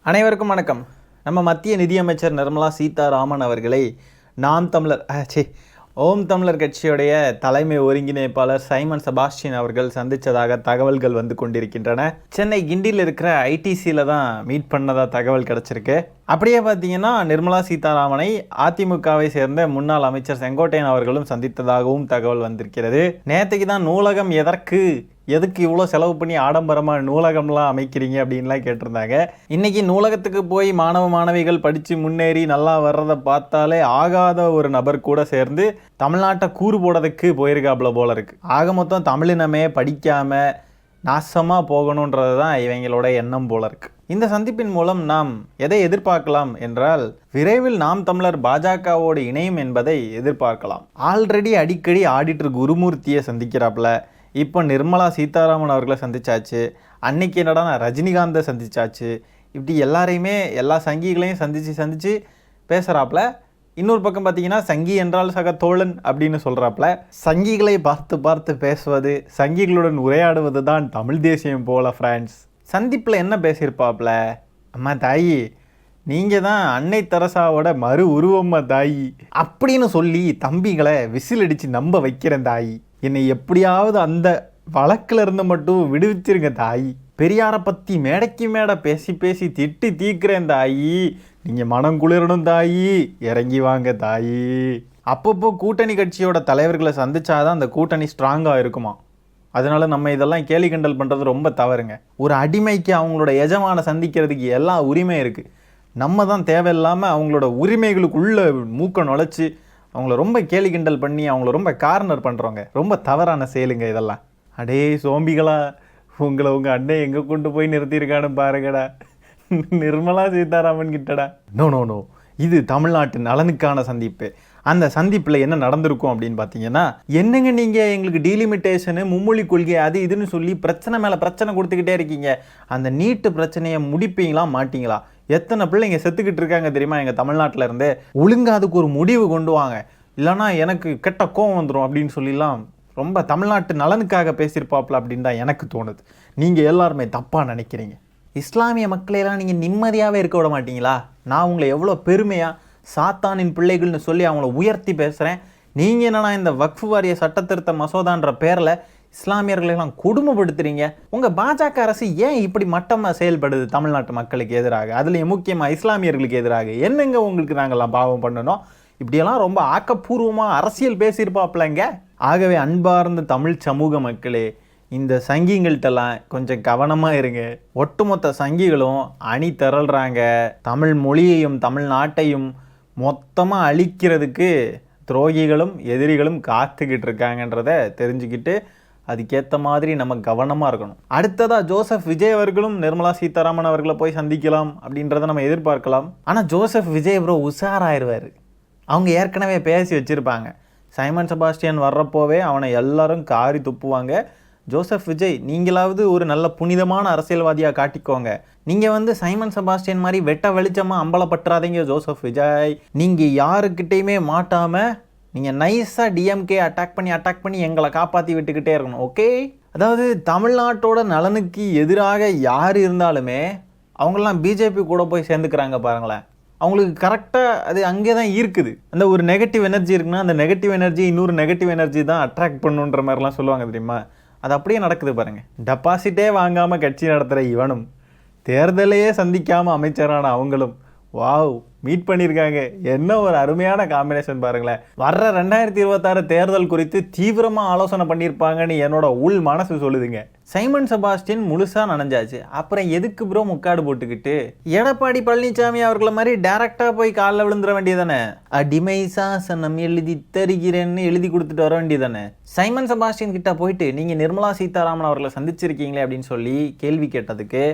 அனைவருக்கும் வணக்கம். நம்ம மத்திய நிதியமைச்சர் நிர்மலா சீதாராமன் அவர்களை நாம் தமிழர் ஓம் தமிழர் கட்சியுடைய தலைமை ஒருங்கிணைப்பாளர் சைமன் செபாஸ்டியன் அவர்கள் சந்தித்ததாக தகவல்கள் வந்து கொண்டிருக்கின்றன. சென்னை கிண்டியில் இருக்கிற ஐடிசியில் தான் மீட் பண்ணதாக தகவல் கிடச்சிருக்கு. அப்படியே பார்த்தீங்கன்னா நிர்மலா சீதாராமனை அதிமுகவை சேர்ந்த முன்னாள் அமைச்சர் செங்கோட்டையன் அவர்களும் சந்தித்ததாகவும் தகவல் வந்திருக்கிறது. நேற்றுக்கு தான் நூலகம் எதுக்கு இவ்வளோ செலவு பண்ணி ஆடம்பரமாக நூலகம்லாம் அமைக்கிறீங்க அப்படின்லாம் கேட்டிருந்தாங்க. இன்றைக்கி நூலகத்துக்கு போய் மாணவிகள் படித்து முன்னேறி நல்லா வர்றதை பார்த்தாலே ஆகாத ஒரு நபர் கூட சேர்ந்து தமிழ்நாட்டை கூறு போடுறதுக்கு போயிருக்காப்புல போல இருக்குது. ஆக மொத்தம் தமிழினமே படிக்காமல் நாசமாக போகணுன்றது தான் இவங்களோட எண்ணம் போல இருக்குது. இந்த சந்திப்பின் மூலம் நாம் எதை எதிர்பார்க்கலாம் என்றால், விரைவில் நாம் தமிழர் பாஜகவோடு இணையும் என்பதை எதிர்பார்க்கலாம். ஆல்ரெடி அடிக்கடி ஆடிட்டர் குருமூர்த்தியை சந்திக்கிறாப்புல, இப்போ நிர்மலா சீதாராமன் அவர்களை சந்திச்சாச்சு, அன்னைக்கு என்னடா ரஜினிகாந்தை சந்திச்சாச்சு. இப்படி எல்லா சங்கிகளையும் சந்தித்து பேசுகிறாப்புல. இன்னொரு பக்கம் பார்த்தீங்கன்னா சங்கி என்றால் சக தோழன் அப்படின்னு சொல்கிறாப்புல. சங்கிகளை பார்த்து பேசுவது, சங்கிகளுடன் உரையாடுவது தான் தமிழ் தேசியம் போல. ஃப்ரெண்ட்ஸ், சந்திப்பில் என்ன பேசியிருப்பாப்புல, அம்மா தாயி நீங்கள் தான் அன்னை தெரசாவோட மறு உருவம்மா தாயி அப்படின்னு சொல்லி தம்பிகளை விசில் அடித்து நம்ப வைக்கிறேன் தாயி, என்னை எப்படியாவது அந்த வழக்கில் இருந்து மட்டும் விடுவிச்சிருங்க தாயி, பெரியாரை பற்றி மேடைக்கு மேடை பேசி திட்டி தீக்கிறேன் தாயி, நீங்கள் மனம் குளிரணும் தாயி, இறங்கி வாங்க தாயி. அப்பப்போ கூட்டணி கட்சியோட தலைவர்களை சந்திச்சாதான் அந்த கூட்டணி ஸ்ட்ராங்காக இருக்குமா. அதனால நம்ம இதெல்லாம் கேலி கிண்டல் பண்ணுறது ரொம்ப தவறுங்க. ஒரு அடிமைக்கு அவங்களோட எஜமான சந்திக்கிறதுக்கு எல்லா உரிமை இருக்குது. நம்ம தான் தேவையில்லாமல் அவங்களோட உரிமைகளுக்குள்ளே மூக்க நுழைச்சி அவங்கள ரொம்ப கேலி கிண்டல் பண்ணி அவங்கள ரொம்ப கார்னர் பண்ணுறவங்க. ரொம்ப தவறான செயலுங்க இதெல்லாம். அடே சோம்பிகளா, உங்களை உங்கள் அண்ணன் எங்கே கொண்டு போய் நிறுத்தியிருக்கான்னு பாருங்கடா, நிர்மலா சீதாராமன் கிட்டடா. நோ, இது தமிழ்நாட்டு நலனுக்கான சந்திப்பு. அந்த சந்திப்பில் என்ன நடந்திருக்கும் அப்படின்னு பார்த்தீங்கன்னா, என்னங்க நீங்கள் எங்களுக்கு டீலிமிட்டேஷனு மும்மொழி கொள்கை அது இதுன்னு சொல்லி பிரச்சனை மேலே பிரச்சனை கொடுத்துக்கிட்டே இருக்கீங்க, அந்த நீட்டு பிரச்சனையை முடிப்பீங்களா மாட்டிங்களா? எத்தனை பிள்ளைங்க செத்துக்கிட்டு இருக்காங்க தெரியுமா எங்கள் தமிழ்நாட்டில் இருந்தே. ஒழுங்காக அதுக்கு ஒரு முடிவு கொண்டு வாங்க, இல்லைனா எனக்கு கெட்ட கோவம் வந்துடும் அப்படின்னு சொல்லிலாம் ரொம்ப தமிழ்நாட்டு நலனுக்காக பேசியிருப்பாப்புல அப்படின்னு தான் எனக்கு தோணுது. நீங்கள் எல்லாருமே தப்பாக நினைக்கிறீங்க. இஸ்லாமிய மக்களையெல்லாம் நீங்கள் நிம்மதியாகவே இருக்க விட மாட்டீங்களா? நான் உங்களை எவ்வளோ பெருமையாக சாத்தானின் பிள்ளைகள்னு சொல்லி அவங்கள உயர்த்தி பேசுகிறேன். நீங்கள் என்னன்னா இந்த வக்ஃப் வாரிய சட்டத்திருத்த மசோதான்ற பேரில் இஸ்லாமியர்களெல்லாம் கொடுமைப்படுத்துறீங்க. உங்கள் பாஜக அரசு ஏன் இப்படி மட்டமாக செயல்படுது தமிழ்நாட்டு மக்களுக்கு எதிராக, அதுலேயும் முக்கியமாக இஸ்லாமியர்களுக்கு எதிராக? என்னங்க உங்களுக்கு நாங்கள்லாம் பாவம் பண்ணணும்? இப்படியெல்லாம் ரொம்ப ஆக்கப்பூர்வமாக அரசியல் பேசியிருப்பாப்லங்க. ஆகவே அன்பார்ந்த தமிழ் சமூக மக்களே, இந்த சங்கிங்கள்ட்டெல்லாம் கொஞ்சம் கவனமாக இருங்க. ஒட்டுமொத்த சங்கிகளும் அணி திரள்றாங்க. தமிழ் மொழியையும் தமிழ்நாட்டையும் மொத்தமாக அழிக்கிறதுக்கு துரோகிகளும் எதிரிகளும் காத்துக்கிட்டு இருக்காங்கன்றதை தெரிஞ்சுக்கிட்டு அதுக்கேற்ற மாதிரி நம்ம கவனமாக இருக்கணும். அடுத்ததாக ஜோசப் விஜய் அவர்களும் நிர்மலா சீதாராமன் அவர்களை போய் சந்திக்கலாம் அப்படின்றத நம்ம எதிர்பார்க்கலாம். ஆனால் ஜோசப் விஜய் ப்ரோ உஷாராயிருவார். அவங்க ஏற்கனவே பேசி வச்சுருப்பாங்க. சைமன் செபாஸ்டியன் வர்றப்போவே அவனை எல்லாரும் காரி துப்புவாங்க. ஜோசப் விஜய், நீங்களாவது ஒரு நல்ல புனிதமான அரசியல்வாதியாக காட்டிக்கோங்க. நீங்கள் சைமன் செபாஸ்டியன் மாதிரி வெட்ட வெளிச்சமாக அம்பலப்பட்டுறாதீங்க ஜோசப் விஜய். நீங்கள் யாருக்கிட்டையுமே மாட்டாமல் நீங்கள் நைஸாக டிஎம்கே அட்டாக் பண்ணி எங்களை காப்பாற்றி விட்டுக்கிட்டே இருக்கணும். ஓகே, அதாவது தமிழ்நாட்டோட நலனுக்கு எதிராக யார் இருந்தாலுமே அவங்களாம் பிஜேபி கூட போய் சேர்ந்துக்கிறாங்க பாருங்களேன். அவங்களுக்கு கரெக்டாக அது அங்கே தான் இருக்குது. அந்த ஒரு நெகட்டிவ் எனர்ஜி இருக்குன்னா அந்த நெகட்டிவ் எனர்ஜி இன்னொரு நெகட்டிவ் எனர்ஜி தான் அட்ராக்ட் பண்ணுன்ற மாதிரிலாம் சொல்லுவாங்க தெரியுமா. அது அப்படியே நடக்குது பாருங்கள். டெபாசிட்டே வாங்காமல் கட்சி நடத்துகிற இவனும் தேர்தலையே சந்திக்காமல் அமைச்சரான அவங்களும் வாவ் மீட் பண்ணியிருக்காங்க. என்ன ஒரு அருமையான காம்பினேஷன் பாருங்களேன். வர்ற 2026 தேர்தல் குறித்து தீவிரமாக ஆலோசனை பண்ணியிருப்பாங்கன்னு என்னோட உள் மனசு சொல்லுதுங்க. சைமன் செபாஸ்டியன் முழுசாக நனைஞ்சாச்சு, அப்புறம் எதுக்கு ப்ரோ முக்காடு போட்டுக்கிட்டு? எடப்பாடி பழனிசாமி அவர்களை மாதிரி டேரெக்டாக போய் காலில் விழுந்துட வேண்டியதானே? அடிமை சாசனம் எழுதி தருகிறேன்னு எழுதி கொடுத்துட்டு வர வேண்டியதானே? சைமன் செபாஸ்டியன் கிட்ட போயிட்டு நீங்கள் நிர்மலா சீதாராமன் அவர்களை சந்திச்சிருக்கீங்களே அப்படின்னு சொல்லி கேள்வி கேட்டதுக்கு,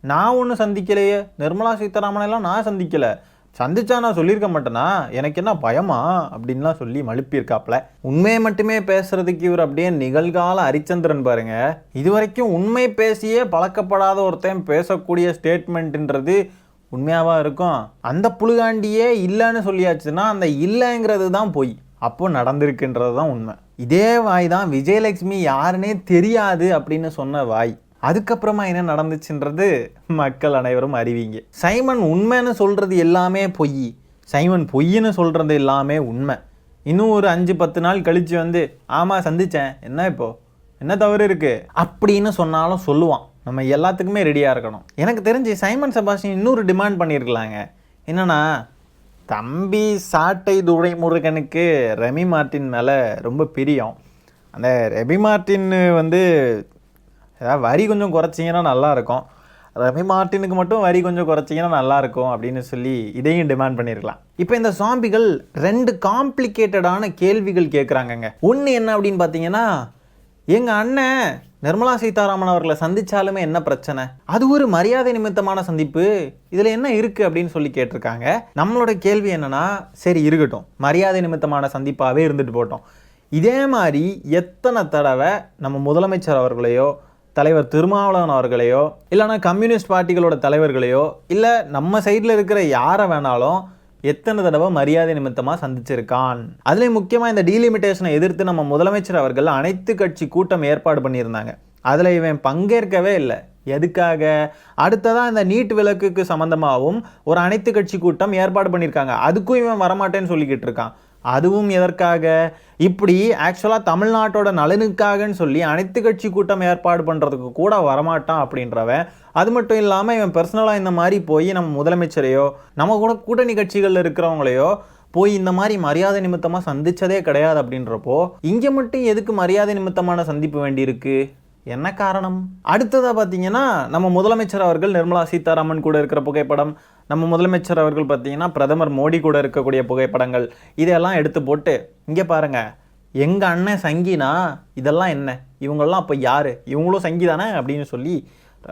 நான் ஒன்றும் சந்திக்கலையே, நிர்மலா சீதாராமனெல்லாம் நான் சந்திக்கலை, சந்திச்சா நான் சொல்லியிருக்க மாட்டேனா, எனக்கு என்ன பயமா அப்படின்லாம் சொல்லி மழுப்பியிருக்காப்புல. உண்மையை மட்டுமே பேசுறதுக்கு இவர் அப்படியே நிகழ்கால ஹரிச்சந்திரன் பாருங்க. இது வரைக்கும் உண்மை பேசியே பழக்கப்படாத ஒருத்தன் பேசக்கூடிய ஸ்டேட்மெண்ட்ன்றது உண்மையாவா இருக்கும்? அந்த புழுகாண்டியே இல்லைன்னு சொல்லியாச்சுன்னா அந்த இல்லைங்கிறது தான் போய் அப்போ நடந்திருக்குன்றது தான் உண்மை. இதே வாய் தான் விஜயலட்சுமி யாருன்னே தெரியாது அப்படின்னு சொன்ன வாய். அதுக்கப்புறமா என்ன நடந்துச்சுன்றது மக்கள் அனைவரும் அறிவிங்க. சைமன் உண்மைன்னு சொல்கிறது எல்லாமே பொய், சைமன் பொய்ன்னு சொல்கிறது எல்லாமே உண்மை. இன்னும் ஒரு 5-10 நாள் கழித்து வந்து ஆமாம் சந்தித்தேன், என்ன இப்போது என்ன தவறு இருக்குது அப்படின்னு சொன்னாலும் சொல்லுவான். நம்ம எல்லாத்துக்குமே ரெடியாக இருக்கணும். எனக்கு தெரிஞ்சு சைமன் செபாஸ்டியன் இன்னொரு டிமாண்ட் பண்ணியிருக்கலாங்க. என்னென்னா, தம்பி சாட்டை துரைமுருகனுக்கு ரெமி மார்ட்டின் மேலே ரொம்ப பிரியம். அந்த ரெமி மார்ட்டின் வந்து ஏதாவது வரி கொஞ்சம் குறைச்சிங்கன்னா நல்லாயிருக்கும், ரெமி மார்ட்டினுக்கு மட்டும் வரி கொஞ்சம் குறைச்சிங்கன்னா நல்லாயிருக்கும் அப்படின்னு சொல்லி இதையும் டிமாண்ட் பண்ணியிருக்கலாம். இப்போ இந்த சாம்பிகள் 2 காம்ப்ளிகேட்டடான கேள்விகள் கேட்குறாங்கங்க. ஒன்று என்ன அப்படின்னு பார்த்தீங்கன்னா, எங்கள் அண்ணன் நிர்மலா சீதாராமன் அவர்களை சந்தித்தாலுமே என்ன பிரச்சனை, அது ஒரு மரியாதை நிமித்தமான சந்திப்பு, இதில் என்ன இருக்குது அப்படின்னு சொல்லி கேட்டிருக்காங்க. நம்மளோட கேள்வி என்னென்னா, சரி இருக்கட்டும், மரியாதை நிமித்தமான சந்திப்பாகவே இருந்துட்டு போட்டோம். இதே மாதிரி எத்தனை தடவை நம்ம முதலமைச்சர் அவர்களையோ, தலைவர் திருமாவளவன் அவர்களையோ, இல்லைனா கம்யூனிஸ்ட் பார்ட்டிகளோட தலைவர்களையோ, இல்லை நம்ம சைடில் இருக்கிற யாரை வேணாலும் எத்தனை தடவை மரியாதை நிமித்தமாக சந்திச்சிருக்கான். அதுலேயும் முக்கியமாக இந்த டீலிமிட்டேஷனை எதிர்த்து நம்ம முதலமைச்சர் அவர்கள் அனைத்து கட்சி கூட்டம் ஏற்பாடு பண்ணியிருந்தாங்க. அதில் இவன் பங்கேற்கவே இல்லை. எதுக்காக? அடுத்ததான் இந்த நீட் விலக்குக்கு சம்மந்தமாகவும் ஒரு அனைத்து கட்சி கூட்டம் ஏற்பாடு பண்ணியிருக்காங்க, அதுக்கும் இவன் வரமாட்டேன்னு சொல்லிக்கிட்டு இருக்கான். அதுவும் எதற்காக? இப்படி ஆக்சுவலாக தமிழ்நாட்டோட நலனுக்காகன்னு சொல்லி அனைத்து கட்சி கூட்டம் ஏற்பாடு பண்ணுறதுக்கு கூட வரமாட்டான் அப்படின்றவன். அது மட்டும் இல்லாமல் இவன் பர்சனலாக இந்த மாதிரி போய் நம்ம முதலமைச்சரையோ, நம்ம கூட கூட்டணி கட்சிகளில் இருக்கிறவங்களையோ போய் இந்த மாதிரி மரியாதை நிமித்தமாக சந்தித்ததே கிடையாது. அப்படின்றப்போ இங்கே மட்டும் எதுக்கு மரியாதை நிமித்தமான சந்திப்பு வேண்டியிருக்கு? என்ன காரணம்? அடுத்ததாக பார்த்தீங்கன்னா, நம்ம முதலமைச்சர் அவர்கள் நிர்மலா சீதாராமன் கூட இருக்கிற புகைப்படம், நம்ம முதலமைச்சர் அவர்கள் பார்த்தீங்கன்னா பிரதமர் மோடி கூட இருக்கக்கூடிய புகைப்படங்கள், இதெல்லாம் எடுத்து போட்டு இங்கே பாருங்கள், எங்கள் அண்ணன் சங்கினா இதெல்லாம் என்ன, இவங்கெல்லாம் அப்போ யார், இவங்களும் சங்கி தானே அப்படின்னு சொல்லி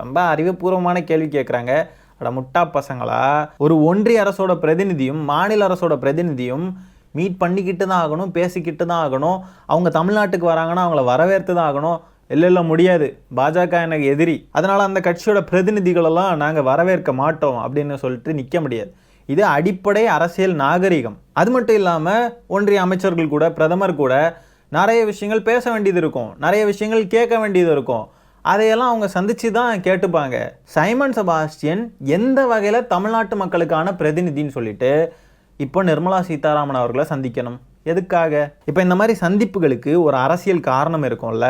ரொம்ப அறிவுபூர்வமான கேள்வி கேட்குறாங்க. அட முட்டா பசங்களா, ஒரு ஒன்றிய அரசோட பிரதிநிதியும் மாநில அரசோட பிரதிநிதியும் மீட் பண்ணிக்கிட்டு தான் ஆகணும், பேசிக்கிட்டு தான் ஆகணும். அவங்க தமிழ்நாட்டுக்கு வராங்கன்னா அவங்கள வரவேற்று தான் ஆகணும். இல்லை முடியாது, பாஜக எனக்கு எதிரி, அதனால் அந்த கட்சியோட பிரதிநிதிகளெல்லாம் நாங்கள் வரவேற்க மாட்டோம் அப்படின்னு சொல்லிட்டு நிற்க முடியாது. இது அடிப்படை அரசியல் நாகரிகம். அது மட்டும் இல்லாமல் ஒன்றிய அமைச்சர்கள் கூட, பிரதமர் கூட நிறைய விஷயங்கள் பேச வேண்டியது இருக்கும், நிறைய விஷயங்கள் கேட்க வேண்டியது இருக்கும். அதையெல்லாம் அவங்க சந்தித்து தான் கேட்டுப்பாங்க. சைமன் செபாஸ்டியன் எந்த வகையில் தமிழ்நாட்டு மக்களுக்கான பிரதிநிதின்னு சொல்லிட்டு இப்போ நிர்மலா சீதாராமன் அவர்களை சந்திக்கணும்? எதுக்காக? இப்போ இந்த மாதிரி சந்திப்புகளுக்கு ஒரு அரசியல் காரணம் இருக்கும்ல.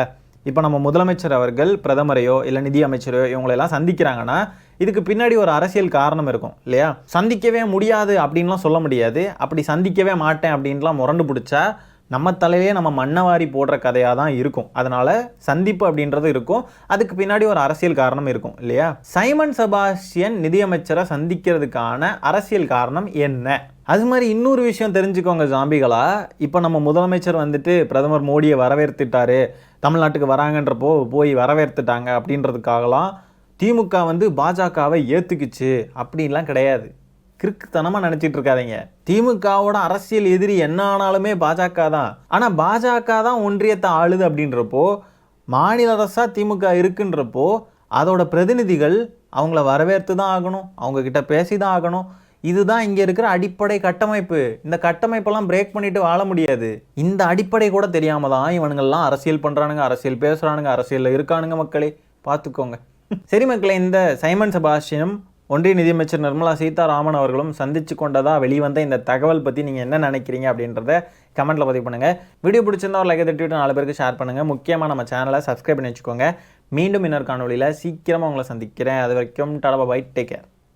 இப்போ நம்ம முதலமைச்சர் அவர்கள் பிரதமரையோ இல்லை நிதி அமைச்சரையோ இவங்களெல்லாம் சந்திக்கிறாங்கன்னா இதுக்கு பின்னாடி ஒரு அரசியல் காரணம் இருக்கும் இல்லையா? சந்திக்கவே முடியாது அப்படின்லாம் சொல்ல முடியாது. அப்படி சந்திக்கவே மாட்டேன் அப்படின்லாம் முரண்டு பிடிச்சா நம்ம தலையிலே நம்ம மண்ணவாரி போடுற கதையாக தான் இருக்கும். அதனால் சந்திப்பு அப்படின்றது இருக்கும், அதுக்கு பின்னாடி ஒரு அரசியல் காரணம் இருக்கும் இல்லையா? சைமன் செபாஸ்டியன் நிதியமைச்சரை சந்திக்கிறதுக்கான அரசியல் காரணம் என்ன? அது மாதிரி இன்னொரு விஷயம் தெரிஞ்சுக்கோங்க ஜாம்பிகளா. இப்போ நம்ம முதலமைச்சர் வந்துட்டு பிரதமர் மோடியை வரவேற்றுட்டாரு, தமிழ்நாட்டுக்கு வராங்கன்றப்போ போய் வரவேற்றுட்டாங்க அப்படின்றதுக்காகலாம் திமுக வந்து பாஜகவை ஏற்றுக்குச்சு அப்படின்லாம் கிடையாது. கிறுக்குத்தனமாக நினச்சிட்டு இருக்காதீங்க. திமுகவோட அரசியல் எதிரி என்ன ஆனாலுமே பாஜக தான். ஆனால் பாஜக தான் ஒன்றியத்தை ஆளுது அப்படின்றப்போ, மாநில அரசாக திமுக இருக்குன்றப்போ அதோட பிரதிநிதிகள் அவங்கள வரவேற்று தான் ஆகணும், அவங்கக்கிட்ட பேசி தான் ஆகணும். இதுதான் இங்கே இருக்கிற அடிப்படை கட்டமைப்பு. இந்த கட்டமைப்பெல்லாம் பிரேக் பண்ணிட்டு வாழ முடியாது. இந்த அடிப்படை கூட தெரியாமல் தான் இவனுங்கள்லாம் அரசியல் பண்ணுறானுங்க, அரசியல் பேசுகிறானுங்க, அரசியலில் இருக்கானுங்க. மக்களே பார்த்துக்கோங்க. சரி மக்களே, இந்த சைமன் செபாஸ்டியனும் ஒன்றிய நிதியமைச்சர் நிர்மலா சீதாராமன் அவர்களும் சந்திச்சு கொண்டதாக வெளிவந்த இந்த தகவல் பற்றி நீங்கள் என்ன நினைக்கிறீங்க அப்படின்றத கமெண்ட்டில் பதிவு பண்ணுங்கள். வீடியோ பிடிச்சிருந்தா ஒரு லைக் தட்டிவிட்டு 4 பேருக்கு ஷேர் பண்ணுங்கள். முக்கியமாக நம்ம சேனலை சப்ஸ்கிரைப் பண்ணி வச்சுக்கோங்க. மீண்டும் இன்னொரு காணொலியில் சீக்கிரமாக உங்களை சந்திக்கிறேன். அது வரைக்கும் டாடா பை, டேக் கேர்.